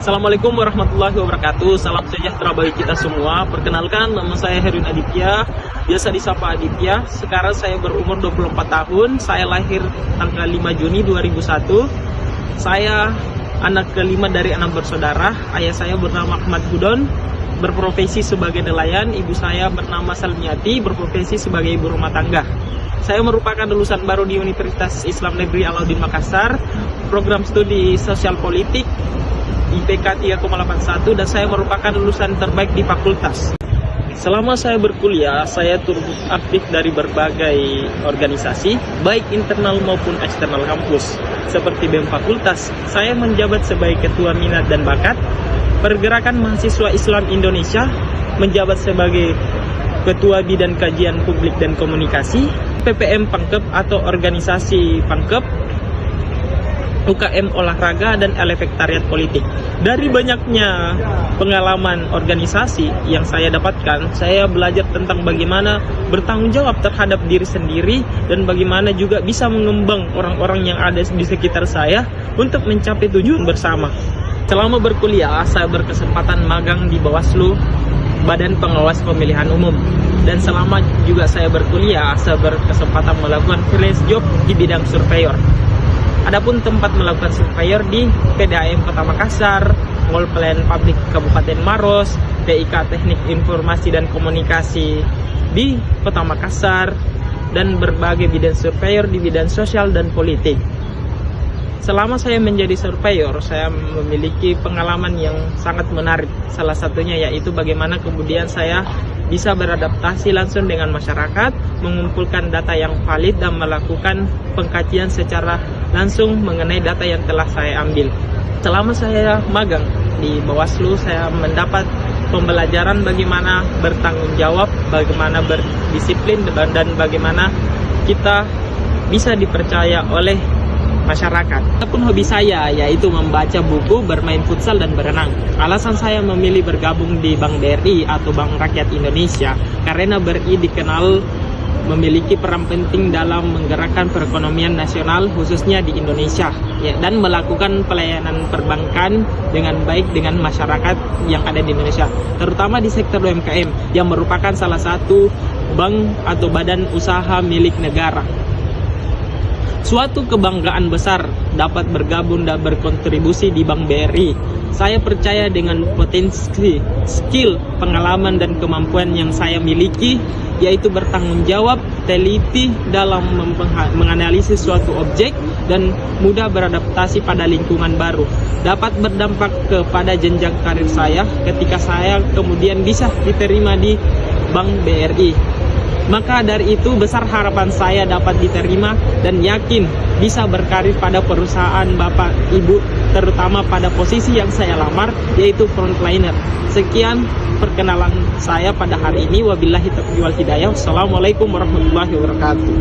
Assalamualaikum warahmatullahi wabarakatuh. Salam sejahtera bagi kita semua. Perkenalkan, nama saya Herwin Aditya, biasa disapa Aditya. Sekarang saya berumur 24 tahun. Saya lahir tanggal 5 Juni 2001. Saya anak kelima dari 6 bersaudara. Ayah saya bernama Ahmad Hudon, berprofesi sebagai nelayan. Ibu saya bernama Salmiati, berprofesi sebagai ibu rumah tangga. Saya merupakan lulusan baru di Universitas Islam Negeri Alauddin Makassar, program studi sosial politik IPK 3,81, dan saya merupakan lulusan terbaik di fakultas. Selama saya berkuliah, saya turut aktif dari berbagai organisasi, baik internal maupun eksternal kampus. Seperti BEM Fakultas, saya menjabat sebagai Ketua Minat dan Bakat. Pergerakan Mahasiswa Islam Indonesia, menjabat sebagai Ketua Bidang Kajian Publik dan Komunikasi. PPM Pangkep atau organisasi Pangkep, UKM Olahraga, dan Elektariat Politik. Dari banyaknya pengalaman organisasi yang saya dapatkan, saya belajar tentang bagaimana bertanggung jawab terhadap diri sendiri dan bagaimana juga bisa mengembang orang-orang yang ada di sekitar saya untuk mencapai tujuan bersama. Selama berkuliah, saya berkesempatan magang di Bawaslu, Badan Pengawas Pemilihan Umum. Dan selama juga saya berkuliah, saya berkesempatan melakukan freelance job di bidang surveyor. Adapun tempat melakukan surveyor di PDAM Kota Makassar, Mall Plan Publik Kabupaten Maros, DIK Teknik Informasi dan Komunikasi di Kota Makassar, dan berbagai bidang surveyor di bidang sosial dan politik. Selama saya menjadi surveyor, saya memiliki pengalaman yang sangat menarik. Salah satunya yaitu bagaimana kemudian saya bisa beradaptasi langsung dengan masyarakat, mengumpulkan data yang valid dan melakukan pengkajian secara langsung mengenai data yang telah saya ambil. Selama saya magang di Bawaslu, saya mendapat pembelajaran bagaimana bertanggung jawab, bagaimana berdisiplin, dan bagaimana kita bisa dipercaya oleh masyarakat. Adapun hobi saya yaitu membaca buku, bermain futsal, dan berenang. Alasan saya memilih bergabung di Bank BRI atau Bank Rakyat Indonesia karena BRI dikenal memiliki peran penting dalam menggerakkan perekonomian nasional khususnya di Indonesia, ya, dan melakukan pelayanan perbankan dengan baik dengan masyarakat yang ada di Indonesia, terutama di sektor UMKM yang merupakan salah satu bank atau badan usaha milik negara. Suatu kebanggaan besar dapat bergabung dan berkontribusi di Bank BRI. Saya percaya dengan potensi, skill, pengalaman, dan kemampuan yang saya miliki, yaitu bertanggung jawab, teliti dalam menganalisis suatu objek, dan mudah beradaptasi pada lingkungan baru. Dapat berdampak kepada jenjang karir saya ketika saya kemudian bisa diterima di Bank BRI. Maka dari itu besar harapan saya dapat diterima dan yakin bisa berkarir pada perusahaan Bapak Ibu, terutama pada posisi yang saya lamar yaitu frontliner. Sekian perkenalan saya pada hari ini. Wabillahi taufiq wal hidayah. Wassalamualaikum warahmatullahi wabarakatuh.